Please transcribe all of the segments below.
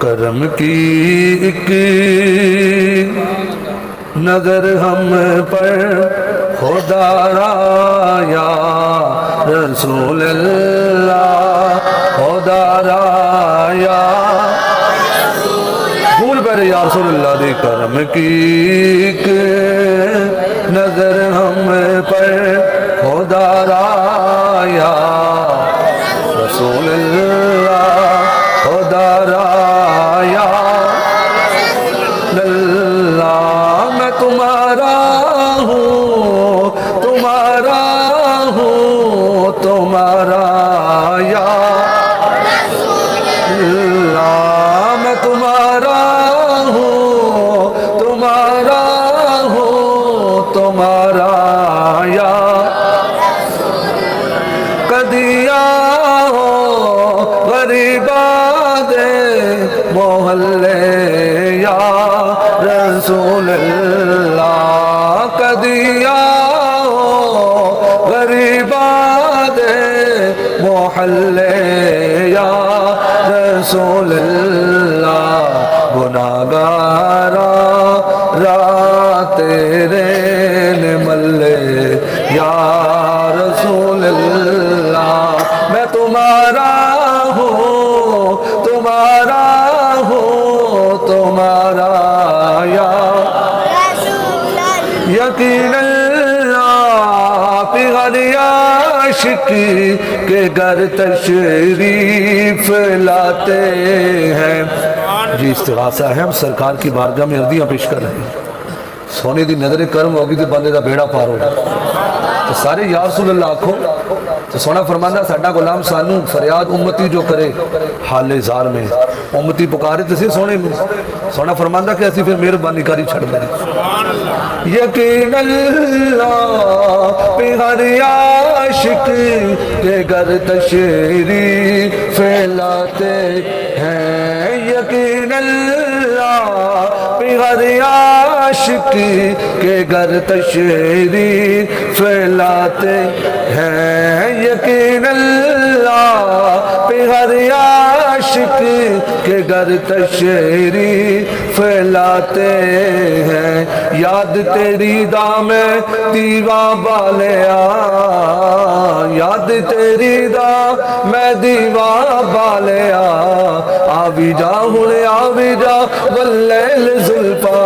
کرم کی ایک نظر ہم پر خدا را یا رسول اللہ خدا را یا بھول پہ یا رسول اللہ دی کرم کی ایک نظر ہم پر خدا را یا رسول اللہ خدا را یا اللہ میں تمہارا ہوں تمہارا یا اللہ میں تمہارا ہوں تمہارا یا کدیا ہو غریبا دے محلے یا رسول اللہ کدیا ہو غریبا دے محلے یا رسول اللہ گناہگارا را تیرے ملے یا رسول اللہ میں تمہارا ہوں تمہارا یا یقین اللہ پہ ہر عاشق کے گھر تشریف لاتے ہیں جی استغاثہ ہے ہم سرکار کی بارگاہ میں عرضیاں پیش کر رہے ہیں سونے دی نظر کرم ہوگی تو بندے دا بیڑا پار ہوگا تو سارے یا رسول اللہ آکھو تو سونا فرماندہ ساڈا غلام سانو فریاد امتی جو کرے حال زار میں امتی پکارے تو سی سونے میں سونا فرماندہ کہ ایسی پھر مہربانی کاری چھڑ دیں یقین اللہ پہ ہر عاشق کے گھر تشریف لاتے ہیں یقین اللہ پہ ہر عاشق کے گھر تشریف لاتے ہیں یقین اللہ پہ ہر عاشق کے گھر تشریف لاتے ہیں یاد تیری دا میں دیوا بالیا یاد تیری دا میں دیوا بالیا آوی جا ہونے آوی جا واللیل زلفا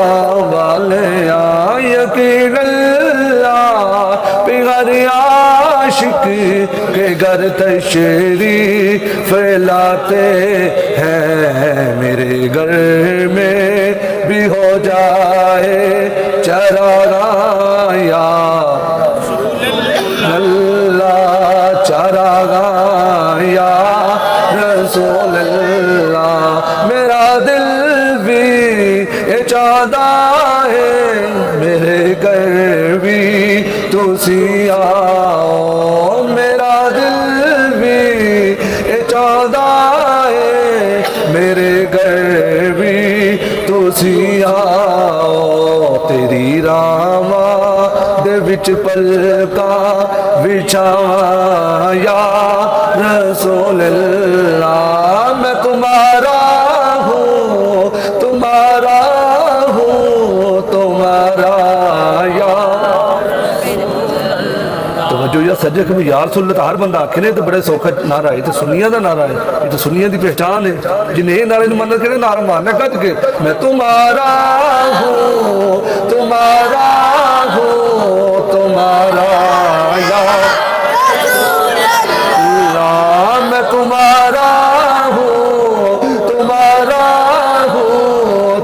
والیا یقین اللہ پہ ہر عاشق کے گھر تشریف لاتے ہیں میرے گھر میں بھی ہو جائے چراغا یا اللہ چراغا یا رسول اللہ میرا دل بھی یہ چاہتا ہے میرے گھر بھی تو آؤ میرا دل بھی یہ چاہتا ہے میرے گھر بھی تو آؤ تیری راما دے وچ پلکا بچھاواں یا رسول اللہ میں تمہارا ہوں تمہارا یا توجہ یا سجے کہ یا رسول اللہ ہر بندہ آکھنے تو بڑے سوکھا نعرہ ہے تو سنیاں دا نعرہ ہے یہ تو سنیاں دی پہچان ہے جنہیں یہ نعرہ منت کرے نعرہ مارنا کہتے کہ میں تمہارا ہوں تمہارا یا اللہ میں تمہارا ہوں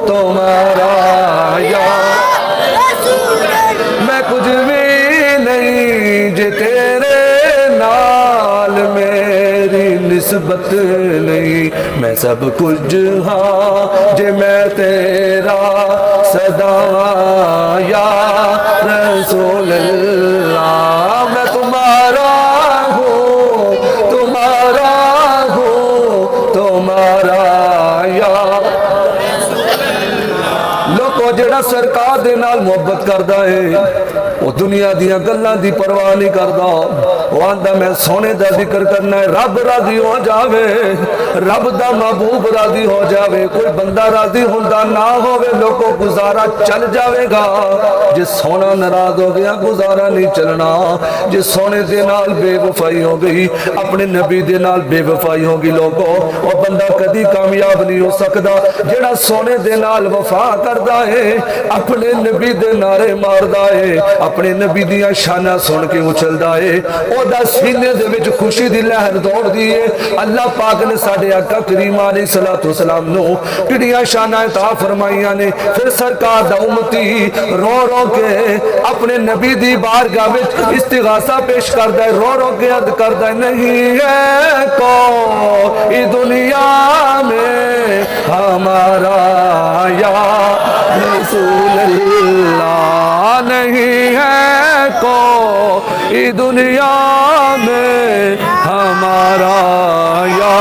تمہارا یا میں کچھ بھی نہیں جے تیرے نال میری نسبت نہیں میں سب کچھ ہاں جے میں تیرا صدا یا رسول اللہ میں تمہارا ہوں تمہارا یا لوگو جڑا سرکار دے نال محبت کردا ہے وہ دنیا دیاں گلاں دی پرواہ نہیں کردا وہ آندا میں سونے دا ذکر کرنا ہے، رب راضی ہو جاوے، رب دا محبوب راضی ہو جاوے، کوئی بندہ راضی ہوندا نہ ہووے لوگوں گزارا چل جاوے گا، جے سونا ناراض ہو گیا گزارا نہیں چلنا، جے سونے دے نال بے وفائی ہو گئی، اپنے نبی دے نال بے وفائی ہوگی لوگوں، وہ بندہ کدی کامیاب نہیں ہو سکدا جڑا سونے دے نال وفا کردا ہے، اپنے نبی دے نعرے ماردا ہے، اپنے نبی دیاں شاناں سن کے اچھلدا ہے، او دا سینے دے وچ خوشی دی لہر دوڑ دی ہے۔ اللہ پاک نے ساڈے آقا کریم علیہ الصلوۃ والسلام نو کڑیاں شاناں عطا فرمائیاں نے، پھر سرکار دا امتی رو رو کے اپنے نبی دی بارگاہ وچ استغاثہ پیش کردا ہے، رو رو کے عرض کردا ہے نہیں ہے کوئی دنیا میں ہمارا یا رسول اللہ، نہیں ہے کوئی دنیا میں ہمارا یا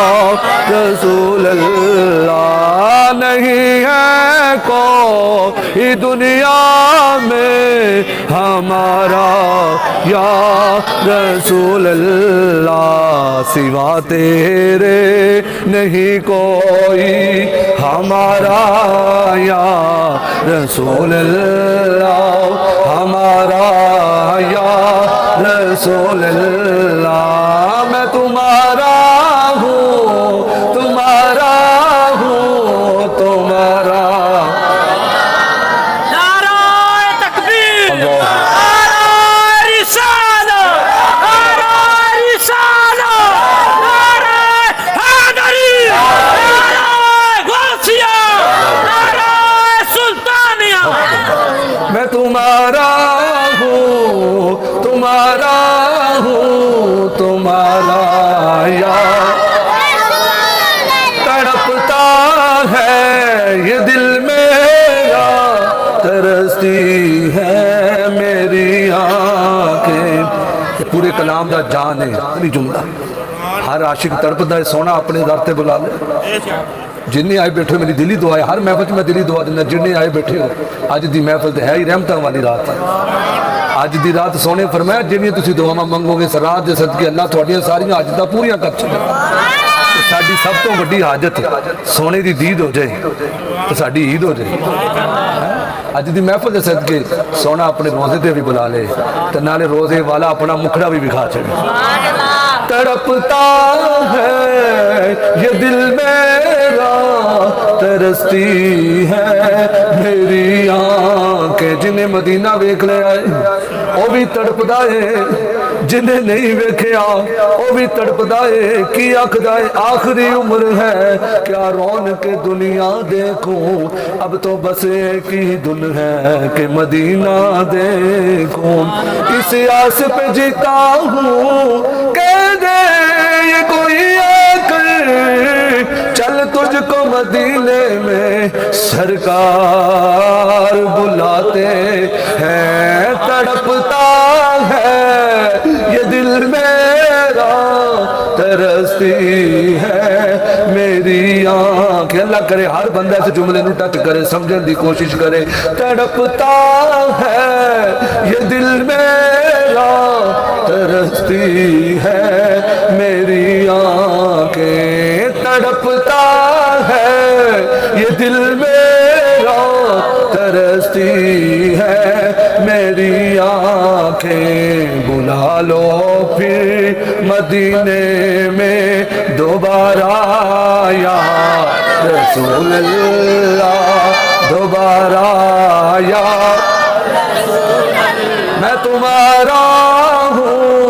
رسول اللہ، نہیں ہے کوئی دنیا میں ہمارا یا رسول اللہ، سوا تیرے نہیں کوئی ہمارا یا رسول اللہ، ہمارا یا رسول اللہ، میں تمہارا ہوں، تمہارا ہوں، تمہارا۔ نعرہ تکبیر، نعرہ رسالت، نعرہ رسالت، نعرہ حیدری، نعرہ غوثیہ، نعرہ سلطانیہ۔ میں تمہارا ہوں، تمہارا ہوں، تمہارا یا تڑپتا ہے یہ دل میرا، ترستی ہے میری آنکھیں۔ پورے کلام دا جان ہے نہیں جملہ، ہر عاشق تڑپتا ہے سونا اپنے در تے بلا لے۔ جنہیں آئے بیٹھے میری دلی دعا ہے، ہر محفل میں دلی دعا دینا، جنہیں آئے بیٹھے ہو اج دی محفل ہے ہی رحمتاں والی رات ہے، اج دی رات سونے فرمایا جنہیں تسی دعاواں منگو گے رات دے صدقے اللہ تہاڈیاں ساریاں حاجتاں پوریاں کر چھڈے۔ ساڈی سب تو وڈی حاجت سونے دی دید ہو جائے تو ساڈی عید ہو جائے۔ اج دی محفل دے صدقے سونا اپنے روزے تے بھی بلا لے تے نالے روزے والا اپنا مکھڑا بھی دکھا چھڑے۔ تڑپتا ہے یہ دل میرا، ترستی ہے میری آنکھیں۔ جنہیں مدینہ ویکھ لے آئے وہ بھی تڑپدا ہے، جنہیں نہیں ویکھیا وہ بھی تڑپدا ہے، کی آکھدا ہے آخری عمر ہے کیا رونق دنیا دیکھوں، اب تو بس ایک ہی دن ہے کہ مدینہ دیکھوں، اس آس پہ جیتا ہوں کہہ دے یہ کوئی ایک، چل تجھ کو مدینے میں سرکار بلاتے ہیں، تڑپتا ہے یہ دل میرا، ترستی ہے میری آنکھ۔ اللہ کرے ہر بندہ اس جملے نو ٹچ کرے، سمجھن دی کوشش کرے۔ تڑپتا ہے یہ دل میرا، ترستی ہے میری آنکھیں، تڑپتا ہے یہ دل میرا، ترستی ہے میری آنکھیں۔ بلا لو پھر مدینے میں دوبارہ یا رسول اللہ، دوبارہ یا میں تمہارا ہوں،